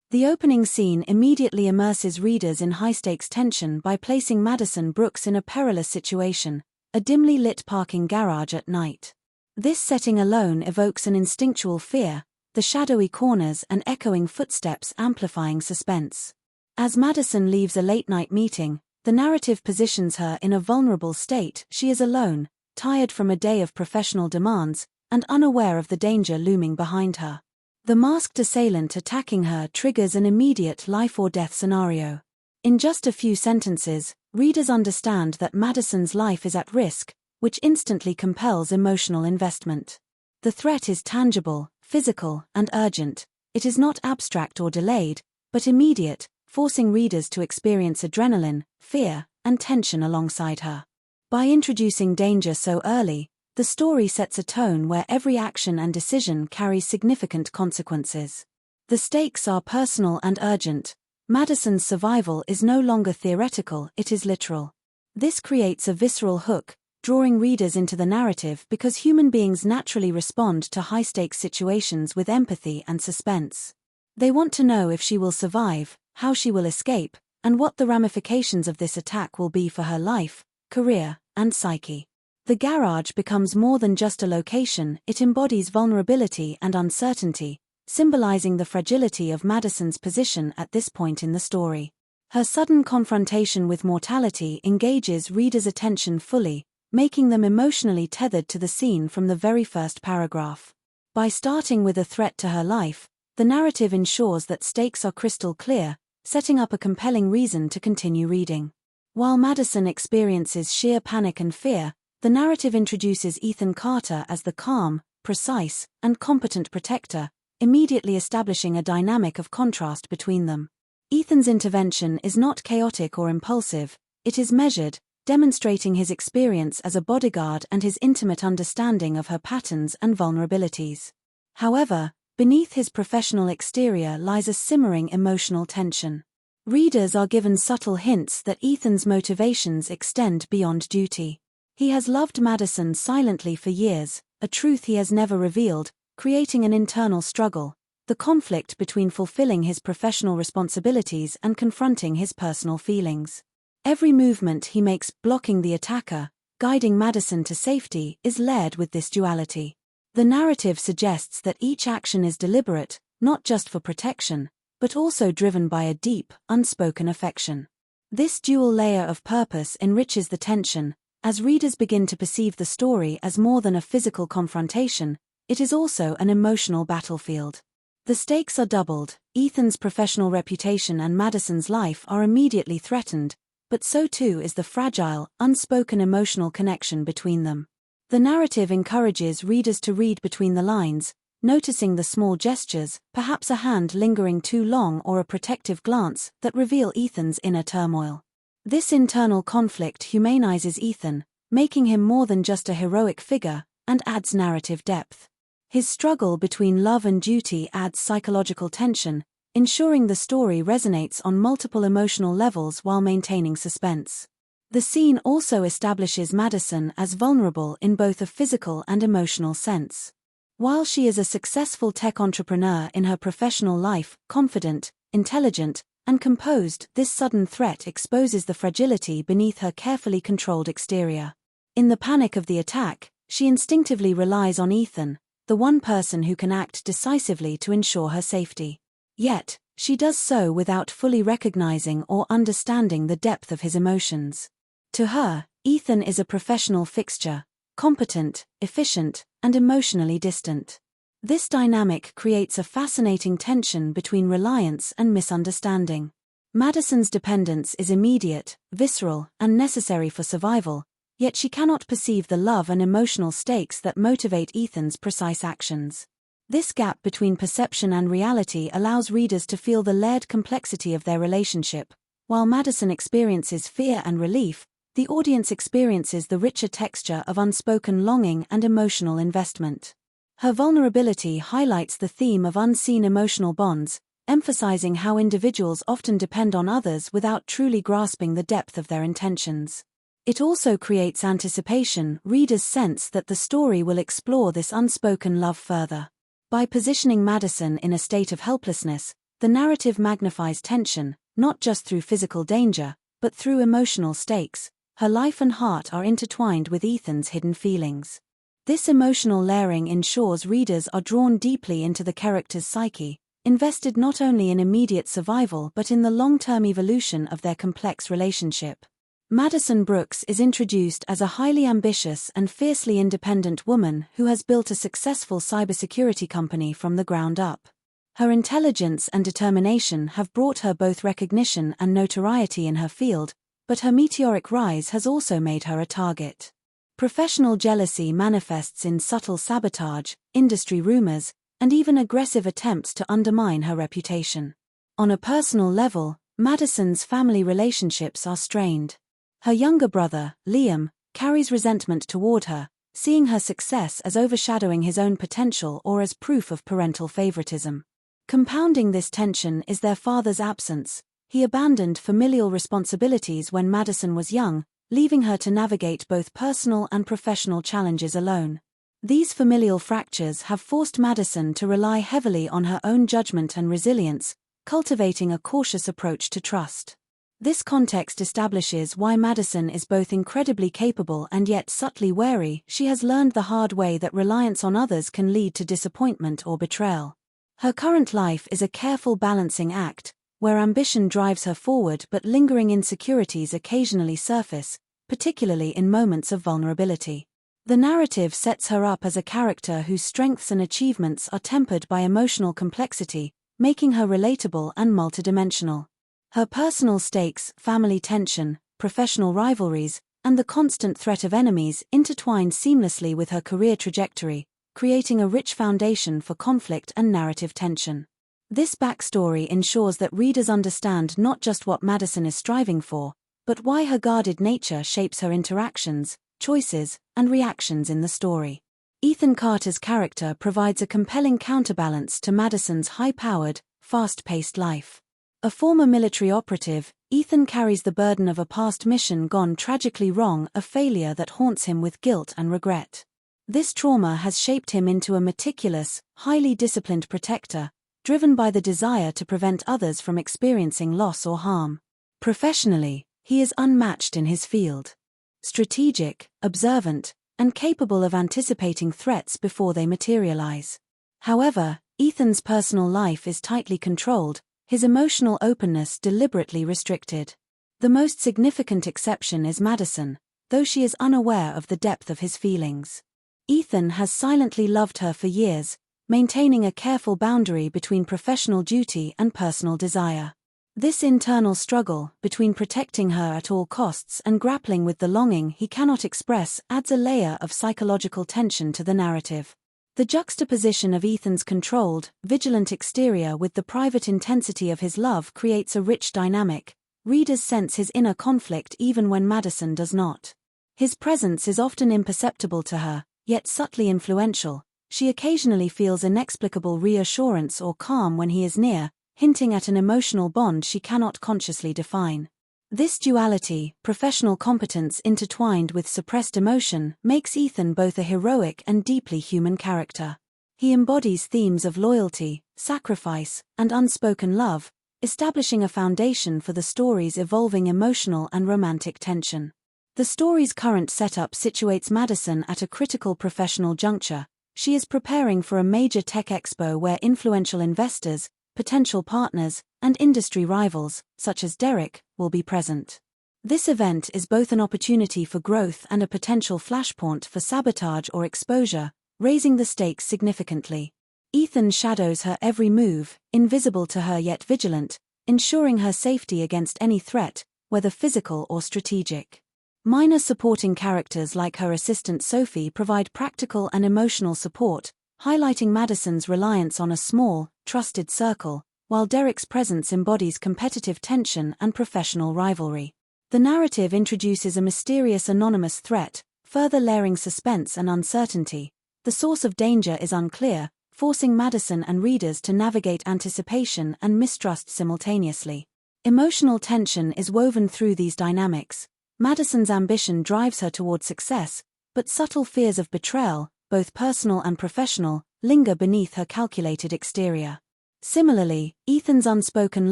The opening scene immediately immerses readers in high-stakes tension by placing Madison Brooks in a perilous situation, a dimly lit parking garage at night. This setting alone evokes an instinctual fear, the shadowy corners and echoing footsteps amplifying suspense. As Madison leaves a late-night meeting, the narrative positions her in a vulnerable state. She is alone, tired from a day of professional demands, and unaware of the danger looming behind her. The masked assailant attacking her triggers an immediate life-or-death scenario. In just a few sentences, readers understand that Madison's life is at risk, which instantly compels emotional investment. The threat is tangible, physical, and urgent. It is not abstract or delayed, but immediate, forcing readers to experience adrenaline, fear, and tension alongside her. By introducing danger so early, the story sets a tone where every action and decision carries significant consequences. The stakes are personal and urgent. Madison's survival is no longer theoretical, it is literal. This creates a visceral hook, drawing readers into the narrative because human beings naturally respond to high-stakes situations with empathy and suspense. They want to know if she will survive, how she will escape, and what the ramifications of this attack will be for her life, career, and psyche. The garage becomes more than just a location, it embodies vulnerability and uncertainty, symbolizing the fragility of Madison's position at this point in the story. Her sudden confrontation with mortality engages readers' attention fully, making them emotionally tethered to the scene from the very first paragraph. By starting with a threat to her life, the narrative ensures that stakes are crystal clear, setting up a compelling reason to continue reading. While Madison experiences sheer panic and fear, the narrative introduces Ethan Carter as the calm, precise, and competent protector, immediately establishing a dynamic of contrast between them. Ethan's intervention is not chaotic or impulsive, it is measured, demonstrating his experience as a bodyguard and his intimate understanding of her patterns and vulnerabilities. However, beneath his professional exterior lies a simmering emotional tension. Readers are given subtle hints that Ethan's motivations extend beyond duty. He has loved Madison silently for years, a truth he has never revealed, creating an internal struggle, the conflict between fulfilling his professional responsibilities and confronting his personal feelings. Every movement he makes, blocking the attacker, guiding Madison to safety, is layered with this duality. The narrative suggests that each action is deliberate, not just for protection, but also driven by a deep, unspoken affection. This dual layer of purpose enriches the tension. As readers begin to perceive the story as more than a physical confrontation, it is also an emotional battlefield. The stakes are doubled, Ethan's professional reputation and Madison's life are immediately threatened, but so too is the fragile, unspoken emotional connection between them. The narrative encourages readers to read between the lines, noticing the small gestures, perhaps a hand lingering too long or a protective glance, that reveal Ethan's inner turmoil. This internal conflict humanizes Ethan, making him more than just a heroic figure, and adds narrative depth. His struggle between love and duty adds psychological tension, ensuring the story resonates on multiple emotional levels while maintaining suspense. The scene also establishes Madison as vulnerable in both a physical and emotional sense. While she is a successful tech entrepreneur in her professional life, confident, intelligent, and composed, this sudden threat exposes the fragility beneath her carefully controlled exterior. In the panic of the attack, she instinctively relies on Ethan, the one person who can act decisively to ensure her safety. Yet, she does so without fully recognizing or understanding the depth of his emotions. To her, Ethan is a professional fixture, competent, efficient, and emotionally distant. This dynamic creates a fascinating tension between reliance and misunderstanding. Madison's dependence is immediate, visceral, and necessary for survival, yet she cannot perceive the love and emotional stakes that motivate Ethan's precise actions. This gap between perception and reality allows readers to feel the layered complexity of their relationship. While Madison experiences fear and relief, the audience experiences the richer texture of unspoken longing and emotional investment. Her vulnerability highlights the theme of unseen emotional bonds, emphasizing how individuals often depend on others without truly grasping the depth of their intentions. It also creates anticipation. Readers sense that the story will explore this unspoken love further. By positioning Madison in a state of helplessness, The narrative magnifies tension, not just through physical danger, but through emotional stakes. Her life and heart are intertwined with Ethan's hidden feelings. This emotional layering ensures readers are drawn deeply into the character's psyche, invested not only in immediate survival but in the long-term evolution of their complex relationship. Madison Brooks is introduced as a highly ambitious and fiercely independent woman who has built a successful cybersecurity company from the ground up. Her intelligence and determination have brought her both recognition and notoriety in her field, but her meteoric rise has also made her a target. Professional jealousy manifests in subtle sabotage, industry rumors, and even aggressive attempts to undermine her reputation. On a personal level, Madison's family relationships are strained. Her younger brother, Liam, carries resentment toward her, seeing her success as overshadowing his own potential or as proof of parental favoritism. Compounding this tension is their father's absence. He abandoned familial responsibilities when Madison was young, leaving her to navigate both personal and professional challenges alone. These familial fractures have forced Madison to rely heavily on her own judgment and resilience, cultivating a cautious approach to trust. This context establishes why Madison is both incredibly capable and yet subtly wary. She has learned the hard way that reliance on others can lead to disappointment or betrayal. Her current life is a careful balancing act, where ambition drives her forward but lingering insecurities occasionally surface, particularly in moments of vulnerability. The narrative sets her up as a character whose strengths and achievements are tempered by emotional complexity, making her relatable and multidimensional. Her personal stakes, family tension, professional rivalries, and the constant threat of enemies intertwine seamlessly with her career trajectory, creating a rich foundation for conflict and narrative tension. This backstory ensures that readers understand not just what Madison is striving for, but why her guarded nature shapes her interactions, choices, and reactions in the story. Ethan Carter's character provides a compelling counterbalance to Madison's high-powered, fast-paced life. A former military operative, Ethan carries the burden of a past mission gone tragically wrong, a failure that haunts him with guilt and regret. This trauma has shaped him into a meticulous, highly disciplined protector, driven by the desire to prevent others from experiencing loss or harm. Professionally, he is unmatched in his field. Strategic, observant, and capable of anticipating threats before they materialize. However, Ethan's personal life is tightly controlled, his emotional openness deliberately restricted. The most significant exception is Madison, though she is unaware of the depth of his feelings. Ethan has silently loved her for years, maintaining a careful boundary between professional duty and personal desire. This internal struggle, between protecting her at all costs and grappling with the longing he cannot express, adds a layer of psychological tension to the narrative. The juxtaposition of Ethan's controlled, vigilant exterior with the private intensity of his love creates a rich dynamic. Readers sense his inner conflict even when Madison does not. His presence is often imperceptible to her, yet subtly influential. She occasionally feels inexplicable reassurance or calm when he is near, hinting at an emotional bond she cannot consciously define. This duality, professional competence intertwined with suppressed emotion, makes Ethan both a heroic and deeply human character. He embodies themes of loyalty, sacrifice, and unspoken love, establishing a foundation for the story's evolving emotional and romantic tension. The story's current setup situates Madison at a critical professional juncture. She is preparing for a major tech expo where influential investors, potential partners, and industry rivals, such as Derek, will be present. This event is both an opportunity for growth and a potential flashpoint for sabotage or exposure, raising the stakes significantly. Ethan shadows her every move, invisible to her yet vigilant, ensuring her safety against any threat, whether physical or strategic. Minor supporting characters like her assistant Sophie provide practical and emotional support, highlighting Madison's reliance on a small, trusted circle, while Derek's presence embodies competitive tension and professional rivalry. The narrative introduces a mysterious anonymous threat, further layering suspense and uncertainty. The source of danger is unclear, forcing Madison and readers to navigate anticipation and mistrust simultaneously. Emotional tension is woven through these dynamics. Madison's ambition drives her toward success, but subtle fears of betrayal, both personal and professional, linger beneath her calculated exterior. Similarly, Ethan's unspoken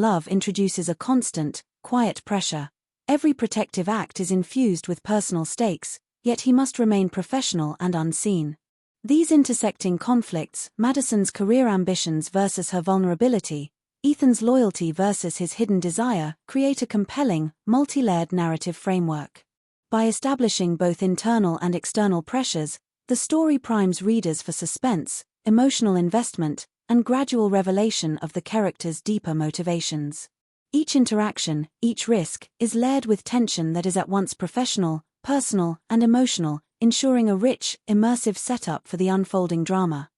love introduces a constant, quiet pressure. Every protective act is infused with personal stakes, yet he must remain professional and unseen. These intersecting conflicts, Madison's career ambitions versus her vulnerability, Ethan's loyalty versus his hidden desire, create a compelling, multi-layered narrative framework. By establishing both internal and external pressures, the story primes readers for suspense, emotional investment, and gradual revelation of the character's deeper motivations. Each interaction, each risk, is layered with tension that is at once professional, personal, and emotional, ensuring a rich, immersive setup for the unfolding drama.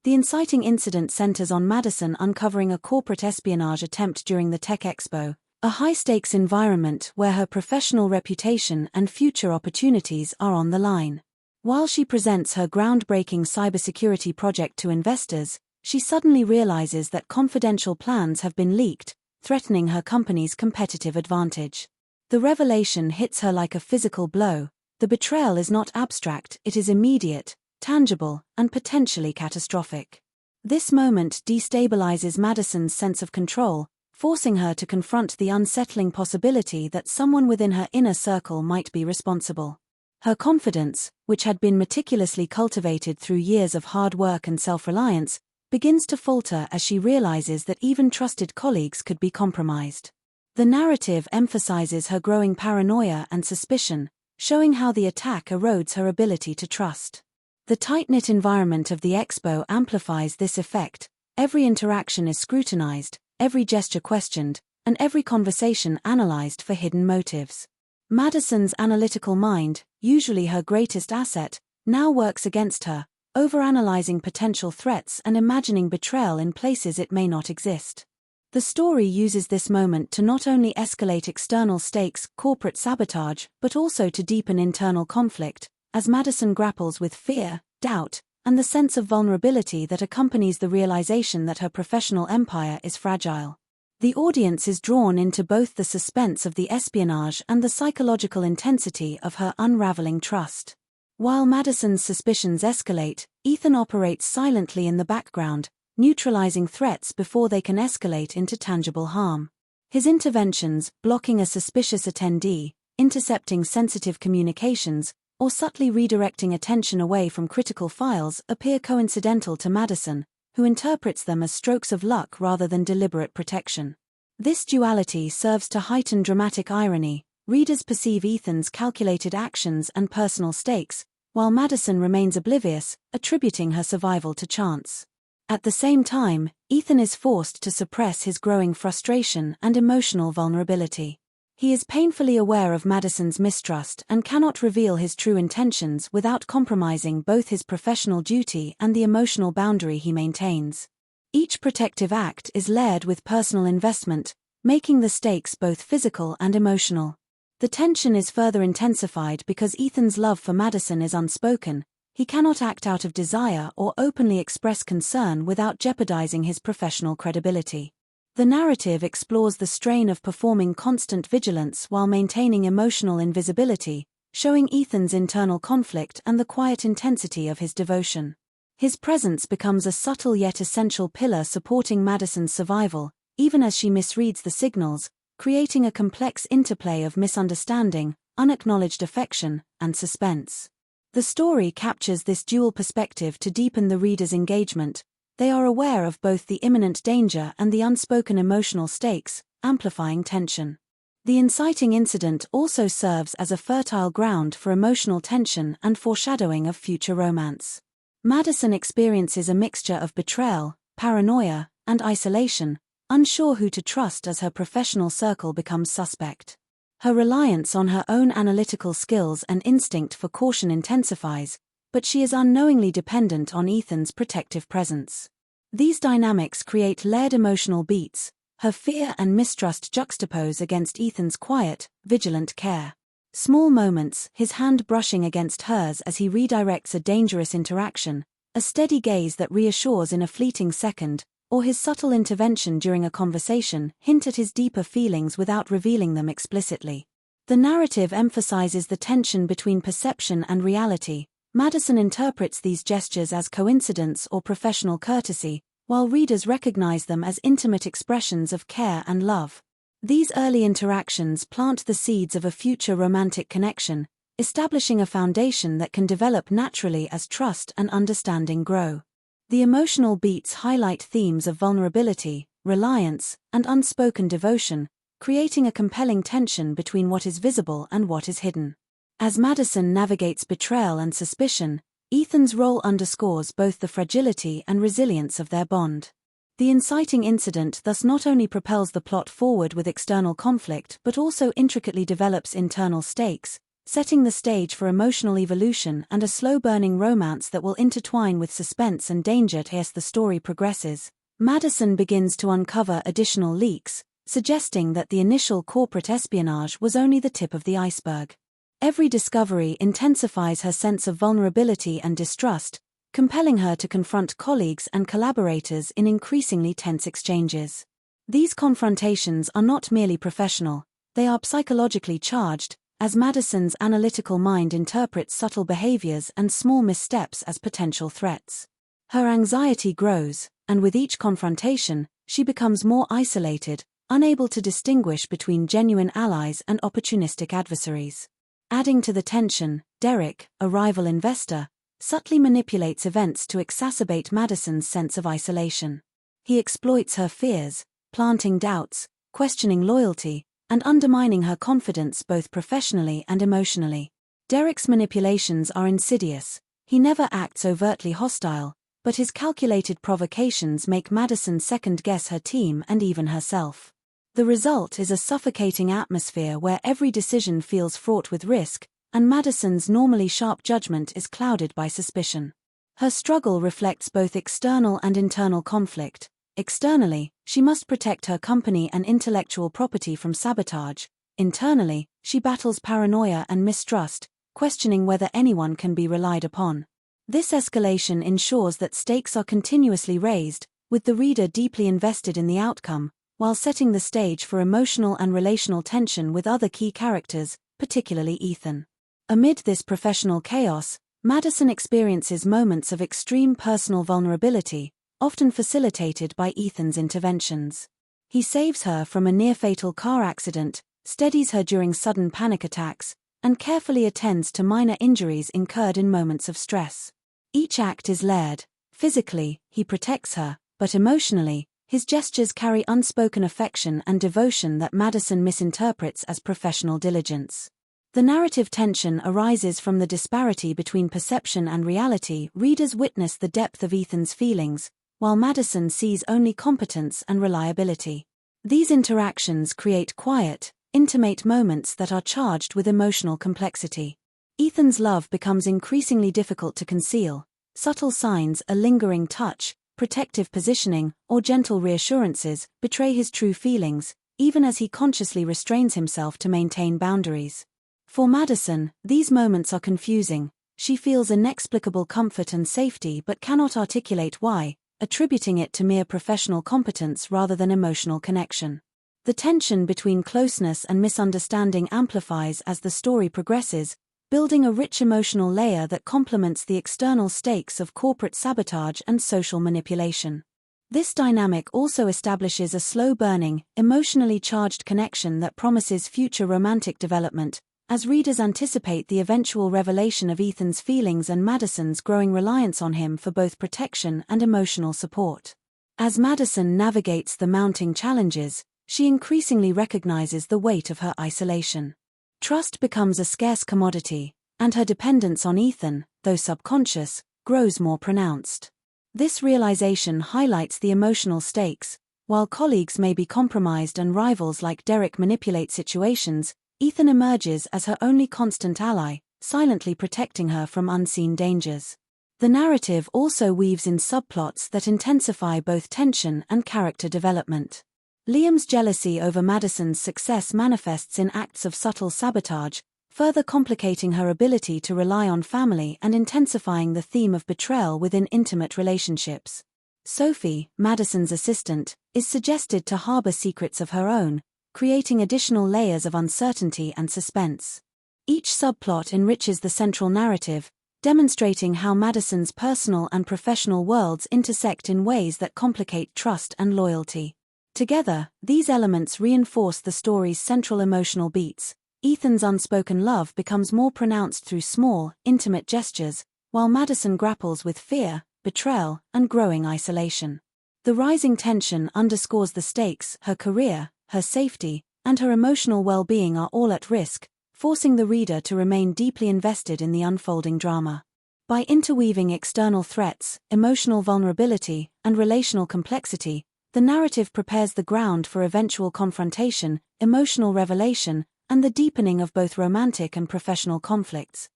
The inciting incident centers on Madison uncovering a corporate espionage attempt during the Tech Expo, a high-stakes environment where her professional reputation and future opportunities are on the line. While she presents her groundbreaking cybersecurity project to investors, she suddenly realizes that confidential plans have been leaked, threatening her company's competitive advantage. The revelation hits her like a physical blow. The betrayal is not abstract, it is immediate, tangible, and potentially catastrophic. This moment destabilizes Madison's sense of control, forcing her to confront the unsettling possibility that someone within her inner circle might be responsible. Her confidence, which had been meticulously cultivated through years of hard work and self-reliance, begins to falter as she realizes that even trusted colleagues could be compromised. The narrative emphasizes her growing paranoia and suspicion, showing how the attack erodes her ability to trust. The tight-knit environment of the expo amplifies this effect. Every interaction is scrutinized, every gesture questioned, and every conversation analyzed for hidden motives. Madison's analytical mind, usually her greatest asset, now works against her, overanalyzing potential threats and imagining betrayal in places it may not exist. The story uses this moment to not only escalate external stakes, corporate sabotage, but also to deepen internal conflict, as Madison grapples with fear, doubt, and the sense of vulnerability that accompanies the realization that her professional empire is fragile. The audience is drawn into both the suspense of the espionage and the psychological intensity of her unraveling trust. While Madison's suspicions escalate, Ethan operates silently in the background, neutralizing threats before they can escalate into tangible harm. His interventions, blocking a suspicious attendee, intercepting sensitive communications, or subtly redirecting attention away from critical files, appear coincidental to Madison, who interprets them as strokes of luck rather than deliberate protection. This duality serves to heighten dramatic irony. Readers perceive Ethan's calculated actions and personal stakes, while Madison remains oblivious, attributing her survival to chance. At the same time, Ethan is forced to suppress his growing frustration and emotional vulnerability. He is painfully aware of Madison's mistrust and cannot reveal his true intentions without compromising both his professional duty and the emotional boundary he maintains. Each protective act is layered with personal investment, making the stakes both physical and emotional. The tension is further intensified because Ethan's love for Madison is unspoken. He cannot act out of desire or openly express concern without jeopardizing his professional credibility. The narrative explores the strain of performing constant vigilance while maintaining emotional invisibility, showing Ethan's internal conflict and the quiet intensity of his devotion. His presence becomes a subtle yet essential pillar supporting Madison's survival, even as she misreads the signals, creating a complex interplay of misunderstanding, unacknowledged affection, and suspense. The story captures this dual perspective to deepen the reader's engagement. They are aware of both the imminent danger and the unspoken emotional stakes, amplifying tension. The inciting incident also serves as a fertile ground for emotional tension and foreshadowing of future romance. Madison experiences a mixture of betrayal, paranoia, and isolation, unsure who to trust as her professional circle becomes suspect. Her reliance on her own analytical skills and instinct for caution intensifies, but she is unknowingly dependent on Ethan's protective presence. These dynamics create layered emotional beats. Her fear and mistrust juxtapose against Ethan's quiet, vigilant care. Small moments, his hand brushing against hers as he redirects a dangerous interaction, a steady gaze that reassures in a fleeting second, or his subtle intervention during a conversation, hint at his deeper feelings without revealing them explicitly. The narrative emphasizes the tension between perception and reality. Madison interprets these gestures as coincidence or professional courtesy, while readers recognize them as intimate expressions of care and love. These early interactions plant the seeds of a future romantic connection, establishing a foundation that can develop naturally as trust and understanding grow. The emotional beats highlight themes of vulnerability, reliance, and unspoken devotion, creating a compelling tension between what is visible and what is hidden. As Madison navigates betrayal and suspicion, Ethan's role underscores both the fragility and resilience of their bond. The inciting incident thus not only propels the plot forward with external conflict but also intricately develops internal stakes, setting the stage for emotional evolution and a slow-burning romance that will intertwine with suspense and danger as the story progresses. Madison begins to uncover additional leaks, suggesting that the initial corporate espionage was only the tip of the iceberg. Every discovery intensifies her sense of vulnerability and distrust, compelling her to confront colleagues and collaborators in increasingly tense exchanges. These confrontations are not merely professional, they are psychologically charged, as Madison's analytical mind interprets subtle behaviors and small missteps as potential threats. Her anxiety grows, and with each confrontation, she becomes more isolated, unable to distinguish between genuine allies and opportunistic adversaries. Adding to the tension, Derek, a rival investor, subtly manipulates events to exacerbate Madison's sense of isolation. He exploits her fears, planting doubts, questioning loyalty, and undermining her confidence both professionally and emotionally. Derek's manipulations are insidious. He never acts overtly hostile, but his calculated provocations make Madison second-guess her team and even herself. The result is a suffocating atmosphere where every decision feels fraught with risk, and Madison's normally sharp judgment is clouded by suspicion. Her struggle reflects both external and internal conflict. Externally, she must protect her company and intellectual property from sabotage. Internally, she battles paranoia and mistrust, questioning whether anyone can be relied upon. This escalation ensures that stakes are continuously raised, with the reader deeply invested in the outcome, while setting the stage for emotional and relational tension with other key characters, particularly Ethan. Amid this professional chaos, Madison experiences moments of extreme personal vulnerability, often facilitated by Ethan's interventions. He saves her from a near-fatal car accident, steadies her during sudden panic attacks, and carefully attends to minor injuries incurred in moments of stress. Each act is layered. Physically, he protects her, but emotionally, his gestures carry unspoken affection and devotion that Madison misinterprets as professional diligence. The narrative tension arises from the disparity between perception and reality. Readers witness the depth of Ethan's feelings, while Madison sees only competence and reliability. These interactions create quiet, intimate moments that are charged with emotional complexity. Ethan's love becomes increasingly difficult to conceal. Subtle signs, a lingering touch, protective positioning, or gentle reassurances betray his true feelings, even as he consciously restrains himself to maintain boundaries. For Madison, these moments are confusing. She feels inexplicable comfort and safety but cannot articulate why, attributing it to mere professional competence rather than emotional connection. The tension between closeness and misunderstanding amplifies as the story progresses, building a rich emotional layer that complements the external stakes of corporate sabotage and social manipulation. This dynamic also establishes a slow-burning, emotionally charged connection that promises future romantic development, as readers anticipate the eventual revelation of Ethan's feelings and Madison's growing reliance on him for both protection and emotional support. As Madison navigates the mounting challenges, she increasingly recognizes the weight of her isolation. Trust becomes a scarce commodity, and her dependence on Ethan, though subconscious, grows more pronounced. This realization highlights the emotional stakes. While colleagues may be compromised and rivals like Derek manipulate situations, Ethan emerges as her only constant ally, silently protecting her from unseen dangers. The narrative also weaves in subplots that intensify both tension and character development. Liam's jealousy over Madison's success manifests in acts of subtle sabotage, further complicating her ability to rely on family and intensifying the theme of betrayal within intimate relationships. Sophie, Madison's assistant, is suggested to harbor secrets of her own, creating additional layers of uncertainty and suspense. Each subplot enriches the central narrative, demonstrating how Madison's personal and professional worlds intersect in ways that complicate trust and loyalty. Together, these elements reinforce the story's central emotional beats. Ethan's unspoken love becomes more pronounced through small, intimate gestures, while Madison grapples with fear, betrayal, and growing isolation. The rising tension underscores the stakes. Her career, her safety, and her emotional well-being are all at risk, forcing the reader to remain deeply invested in the unfolding drama. By interweaving external threats, emotional vulnerability, and relational complexity, the narrative prepares the ground for eventual confrontation, emotional revelation, and the deepening of both romantic and professional conflicts.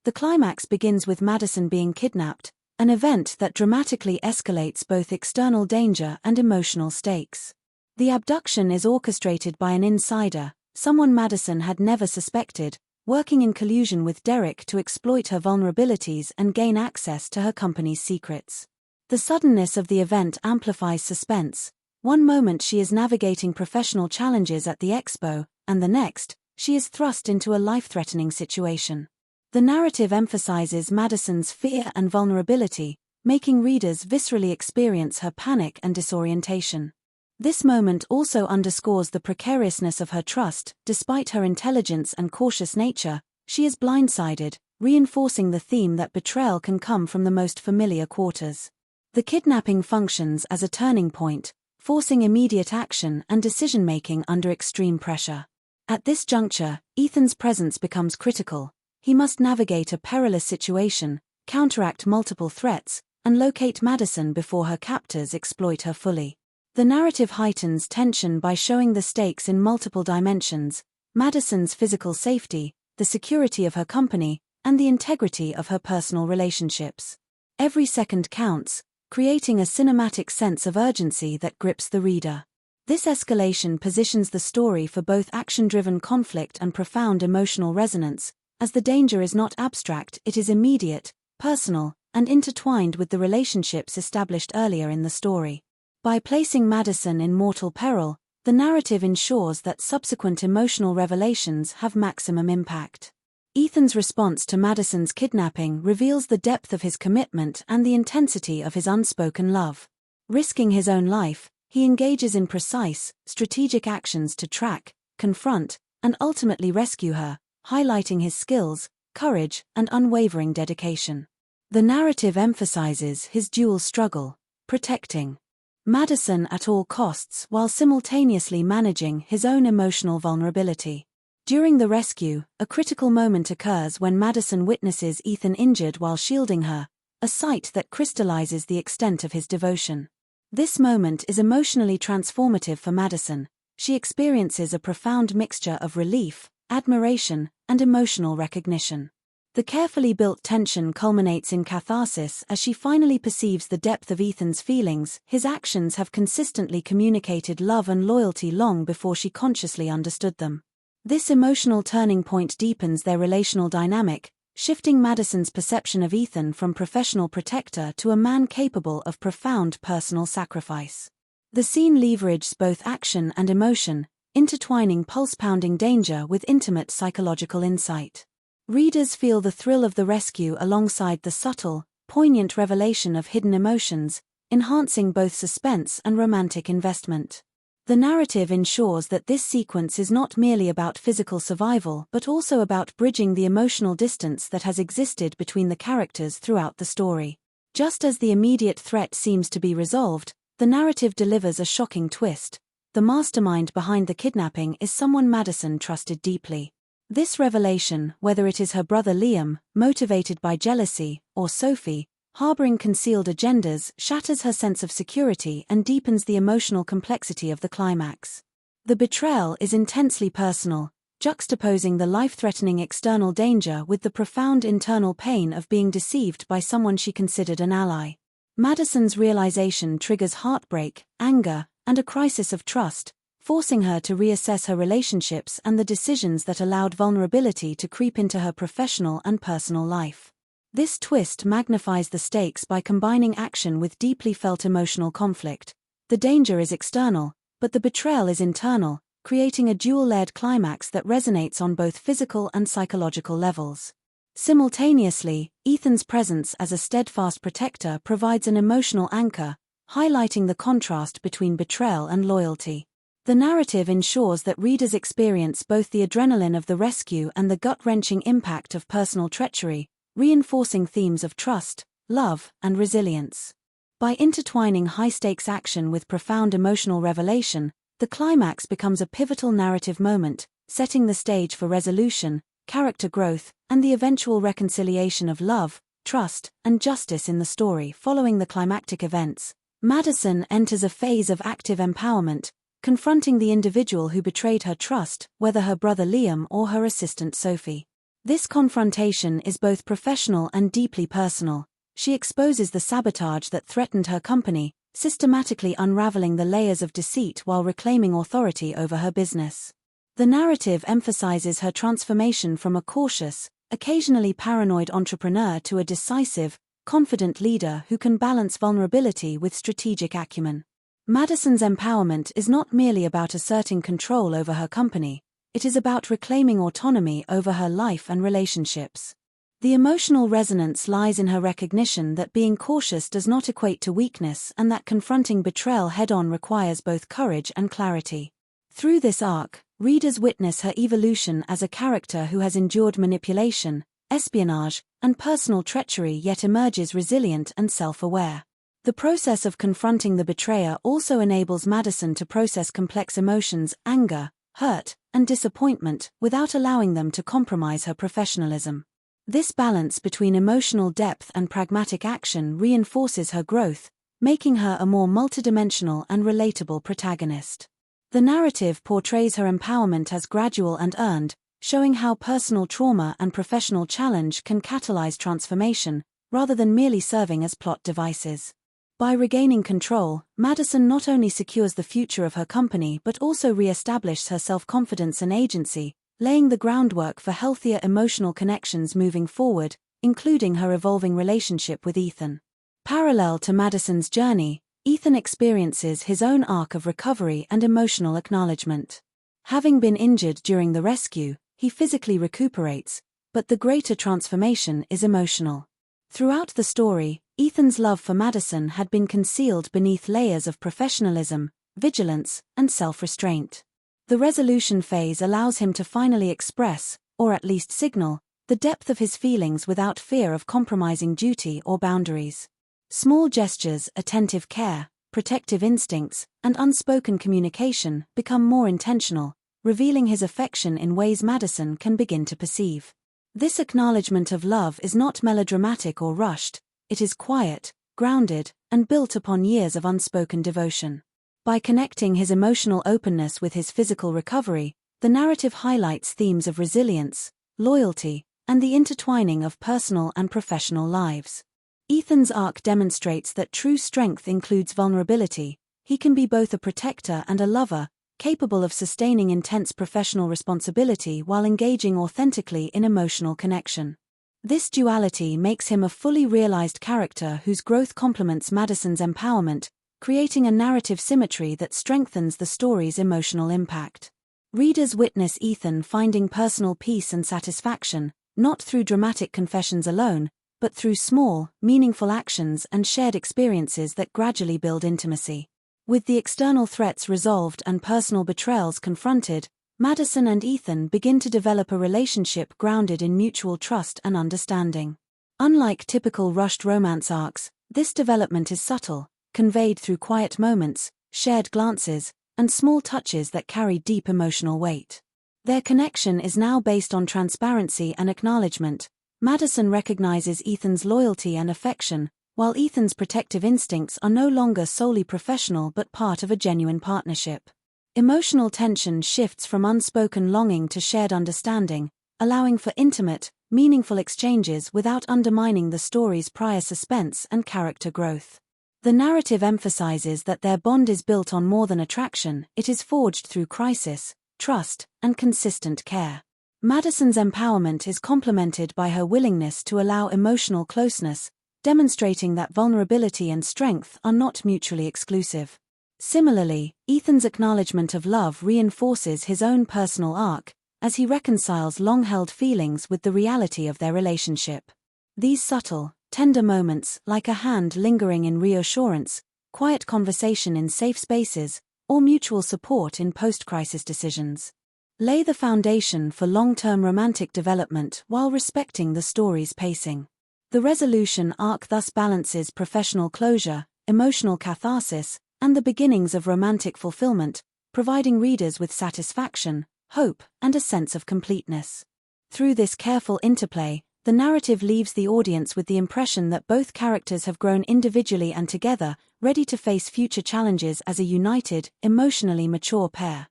The climax begins with Madison being kidnapped, an event that dramatically escalates both external danger and emotional stakes. The abduction is orchestrated by an insider, someone Madison had never suspected, working in collusion with Derek to exploit her vulnerabilities and gain access to her company's secrets. The suddenness of the event amplifies suspense. One moment she is navigating professional challenges at the expo, and the next, she is thrust into a life-threatening situation. The narrative emphasizes Madison's fear and vulnerability, making readers viscerally experience her panic and disorientation. This moment also underscores the precariousness of her trust. Despite her intelligence and cautious nature, she is blindsided, reinforcing the theme that betrayal can come from the most familiar quarters. The kidnapping functions as a turning point, forcing immediate action and decision-making under extreme pressure. At this juncture, Ethan's presence becomes critical. He must navigate a perilous situation, counteract multiple threats, and locate Madison before her captors exploit her fully. The narrative heightens tension by showing the stakes in multiple dimensions: Madison's physical safety, the security of her company, and the integrity of her personal relationships. Every second counts, creating a cinematic sense of urgency that grips the reader. This escalation positions the story for both action-driven conflict and profound emotional resonance, as the danger is not abstract, it is immediate, personal, and intertwined with the relationships established earlier in the story. By placing Madison in mortal peril, the narrative ensures that subsequent emotional revelations have maximum impact. Ethan's response to Madison's kidnapping reveals the depth of his commitment and the intensity of his unspoken love. Risking his own life, he engages in precise, strategic actions to track, confront, and ultimately rescue her, highlighting his skills, courage, and unwavering dedication. The narrative emphasizes his dual struggle, protecting Madison at all costs while simultaneously managing his own emotional vulnerability. During the rescue, a critical moment occurs when Madison witnesses Ethan injured while shielding her, a sight that crystallizes the extent of his devotion. This moment is emotionally transformative for Madison. She experiences a profound mixture of relief, admiration, and emotional recognition. The carefully built tension culminates in catharsis as she finally perceives the depth of Ethan's feelings. His actions have consistently communicated love and loyalty long before she consciously understood them. This emotional turning point deepens their relational dynamic, shifting Madison's perception of Ethan from professional protector to a man capable of profound personal sacrifice. The scene leverages both action and emotion, intertwining pulse-pounding danger with intimate psychological insight. Readers feel the thrill of the rescue alongside the subtle, poignant revelation of hidden emotions, enhancing both suspense and romantic investment. The narrative ensures that this sequence is not merely about physical survival but also about bridging the emotional distance that has existed between the characters throughout the story. Just as the immediate threat seems to be resolved, the narrative delivers a shocking twist. The mastermind behind the kidnapping is someone Madison trusted deeply. This revelation, whether it is her brother Liam, motivated by jealousy, or Sophie, harboring concealed agendas, shatters her sense of security and deepens the emotional complexity of the climax. The betrayal is intensely personal, juxtaposing the life-threatening external danger with the profound internal pain of being deceived by someone she considered an ally. Madison's realization triggers heartbreak, anger, and a crisis of trust, forcing her to reassess her relationships and the decisions that allowed vulnerability to creep into her professional and personal life. This twist magnifies the stakes by combining action with deeply felt emotional conflict. The danger is external, but the betrayal is internal, creating a dual-layered climax that resonates on both physical and psychological levels. Simultaneously, Ethan's presence as a steadfast protector provides an emotional anchor, highlighting the contrast between betrayal and loyalty. The narrative ensures that readers experience both the adrenaline of the rescue and the gut-wrenching impact of personal treachery, reinforcing themes of trust, love, and resilience. By intertwining high-stakes action with profound emotional revelation, the climax becomes a pivotal narrative moment, setting the stage for resolution, character growth, and the eventual reconciliation of love, trust, and justice in the story. Following the climactic events, Madison enters a phase of active empowerment, confronting the individual who betrayed her trust, whether her brother Liam or her assistant Sophie. This confrontation is both professional and deeply personal. She exposes the sabotage that threatened her company, systematically unraveling the layers of deceit while reclaiming authority over her business. The narrative emphasizes her transformation from a cautious, occasionally paranoid entrepreneur to a decisive, confident leader who can balance vulnerability with strategic acumen. Madison's empowerment is not merely about asserting control over her company, it is about reclaiming autonomy over her life and relationships. The emotional resonance lies in her recognition that being cautious does not equate to weakness and that confronting betrayal head-on requires both courage and clarity. Through this arc, readers witness her evolution as a character who has endured manipulation, espionage, and personal treachery yet emerges resilient and self-aware. The process of confronting the betrayer also enables Madison to process complex emotions, anger, hurt, and disappointment without allowing them to compromise her professionalism. This balance between emotional depth and pragmatic action reinforces her growth, making her a more multidimensional and relatable protagonist. The narrative portrays her empowerment as gradual and earned, showing how personal trauma and professional challenge can catalyze transformation, rather than merely serving as plot devices. By regaining control, Madison not only secures the future of her company but also re-establishes her self-confidence and agency, laying the groundwork for healthier emotional connections moving forward, including her evolving relationship with Ethan. Parallel to Madison's journey, Ethan experiences his own arc of recovery and emotional acknowledgement. Having been injured during the rescue, he physically recuperates, but the greater transformation is emotional. Throughout the story, Ethan's love for Madison had been concealed beneath layers of professionalism, vigilance, and self-restraint. The resolution phase allows him to finally express, or at least signal, the depth of his feelings without fear of compromising duty or boundaries. Small gestures, attentive care, protective instincts, and unspoken communication become more intentional, revealing his affection in ways Madison can begin to perceive. This acknowledgement of love is not melodramatic or rushed, it is quiet, grounded, and built upon years of unspoken devotion. By connecting his emotional openness with his physical recovery, the narrative highlights themes of resilience, loyalty, and the intertwining of personal and professional lives. Ethan's arc demonstrates that true strength includes vulnerability. He can be both a protector and a lover, capable of sustaining intense professional responsibility while engaging authentically in emotional connection. This duality makes him a fully realized character whose growth complements Madison's empowerment, creating a narrative symmetry that strengthens the story's emotional impact. Readers witness Ethan finding personal peace and satisfaction, not through dramatic confessions alone, but through small, meaningful actions and shared experiences that gradually build intimacy. With the external threats resolved and personal betrayals confronted, Madison and Ethan begin to develop a relationship grounded in mutual trust and understanding. Unlike typical rushed romance arcs, this development is subtle, conveyed through quiet moments, shared glances, and small touches that carry deep emotional weight. Their connection is now based on transparency and acknowledgement. Madison recognizes Ethan's loyalty and affection, while Ethan's protective instincts are no longer solely professional but part of a genuine partnership. Emotional tension shifts from unspoken longing to shared understanding, allowing for intimate, meaningful exchanges without undermining the story's prior suspense and character growth. The narrative emphasizes that their bond is built on more than attraction, it is forged through crisis, trust, and consistent care. Madison's empowerment is complemented by her willingness to allow emotional closeness, demonstrating that vulnerability and strength are not mutually exclusive. Similarly, Ethan's acknowledgement of love reinforces his own personal arc, as he reconciles long-held feelings with the reality of their relationship. These subtle, tender moments, like a hand lingering in reassurance, quiet conversation in safe spaces, or mutual support in post-crisis decisions, lay the foundation for long-term romantic development while respecting the story's pacing. The resolution arc thus balances professional closure, emotional catharsis, and the beginnings of romantic fulfillment, providing readers with satisfaction, hope, and a sense of completeness. Through this careful interplay, the narrative leaves the audience with the impression that both characters have grown individually and together, ready to face future challenges as a united, emotionally mature pair.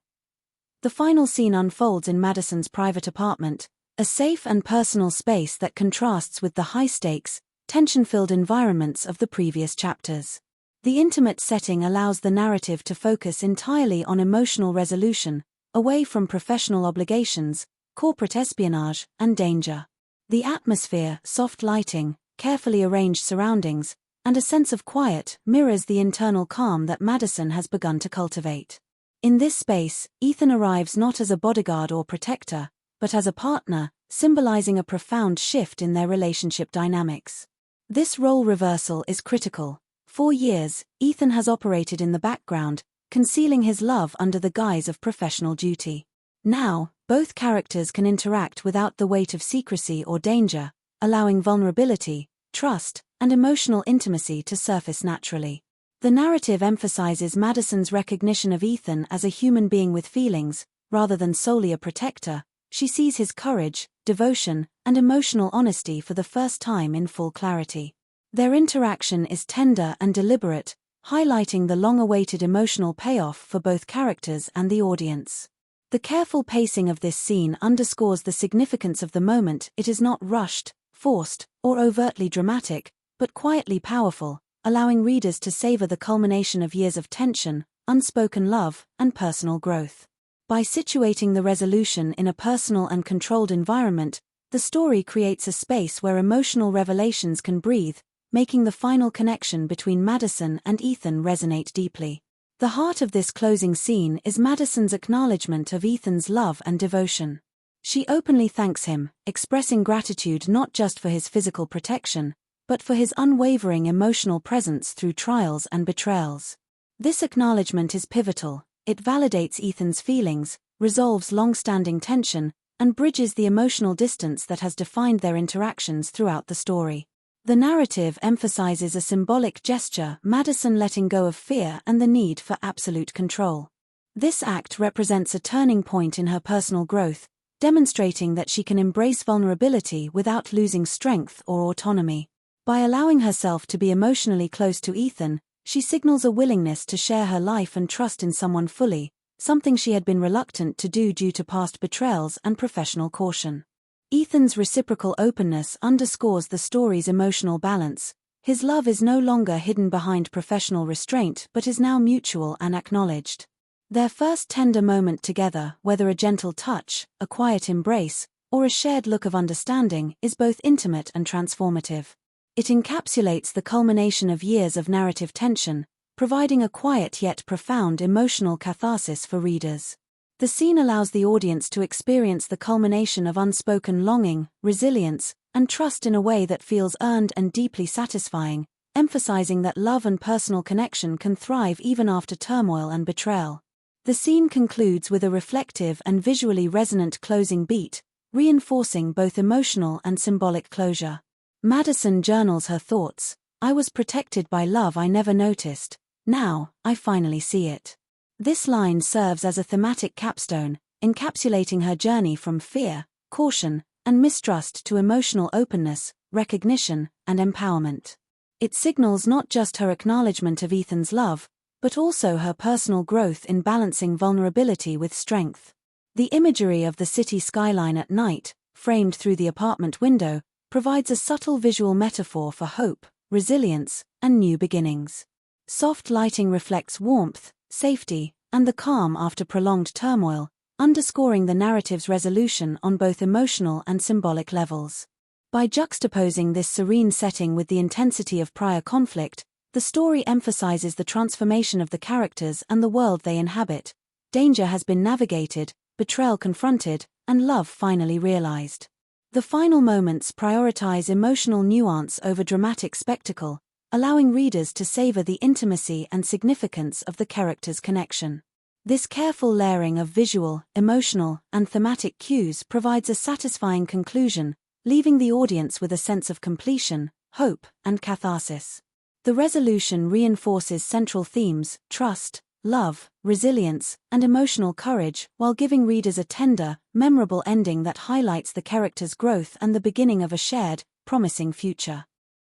The final scene unfolds in Madison's private apartment, a safe and personal space that contrasts with the high-stakes, tension-filled environments of the previous chapters. The intimate setting allows the narrative to focus entirely on emotional resolution, away from professional obligations, corporate espionage, and danger. The atmosphere, soft lighting, carefully arranged surroundings, and a sense of quiet mirrors the internal calm that Madison has begun to cultivate. In this space, Ethan arrives not as a bodyguard or protector, but as a partner, symbolizing a profound shift in their relationship dynamics. This role reversal is critical. For years, Ethan has operated in the background, concealing his love under the guise of professional duty. Now, both characters can interact without the weight of secrecy or danger, allowing vulnerability, trust, and emotional intimacy to surface naturally. The narrative emphasizes Madison's recognition of Ethan as a human being with feelings, rather than solely a protector. She sees his courage, devotion, and emotional honesty for the first time in full clarity. Their interaction is tender and deliberate, highlighting the long-awaited emotional payoff for both characters and the audience. The careful pacing of this scene underscores the significance of the moment. It is not rushed, forced, or overtly dramatic, but quietly powerful, allowing readers to savor the culmination of years of tension, unspoken love, and personal growth. By situating the resolution in a personal and controlled environment, the story creates a space where emotional revelations can breathe, making the final connection between Madison and Ethan resonate deeply. The heart of this closing scene is Madison's acknowledgement of Ethan's love and devotion. She openly thanks him, expressing gratitude not just for his physical protection, but for his unwavering emotional presence through trials and betrayals. This acknowledgement is pivotal. It validates Ethan's feelings, resolves long-standing tension, and bridges the emotional distance that has defined their interactions throughout the story. The narrative emphasizes a symbolic gesture, Madison letting go of fear and the need for absolute control. This act represents a turning point in her personal growth, demonstrating that she can embrace vulnerability without losing strength or autonomy. By allowing herself to be emotionally close to Ethan, she signals a willingness to share her life and trust in someone fully, something she had been reluctant to do due to past betrayals and professional caution. Ethan's reciprocal openness underscores the story's emotional balance. His love is no longer hidden behind professional restraint but is now mutual and acknowledged. Their first tender moment together, whether a gentle touch, a quiet embrace, or a shared look of understanding, is both intimate and transformative. It encapsulates the culmination of years of narrative tension, providing a quiet yet profound emotional catharsis for readers. The scene allows the audience to experience the culmination of unspoken longing, resilience, and trust in a way that feels earned and deeply satisfying, emphasizing that love and personal connection can thrive even after turmoil and betrayal. The scene concludes with a reflective and visually resonant closing beat, reinforcing both emotional and symbolic closure. Madison journals her thoughts. "I was protected by love I never noticed. Now, I finally see it." This line serves as a thematic capstone, encapsulating her journey from fear, caution, and mistrust to emotional openness, recognition, and empowerment. It signals not just her acknowledgement of Ethan's love, but also her personal growth in balancing vulnerability with strength. The imagery of the city skyline at night, framed through the apartment window, provides a subtle visual metaphor for hope, resilience, and new beginnings. Soft lighting reflects warmth, safety, and the calm after prolonged turmoil, underscoring the narrative's resolution on both emotional and symbolic levels. By juxtaposing this serene setting with the intensity of prior conflict, the story emphasizes the transformation of the characters and the world they inhabit. Danger has been navigated, betrayal confronted, and love finally realized. The final moments prioritize emotional nuance over dramatic spectacle, allowing readers to savor the intimacy and significance of the characters' connection. This careful layering of visual, emotional, and thematic cues provides a satisfying conclusion, leaving the audience with a sense of completion, hope, and catharsis. The resolution reinforces central themes: trust, love, resilience, and emotional courage, while giving readers a tender, memorable ending that highlights the character's growth and the beginning of a shared, promising future.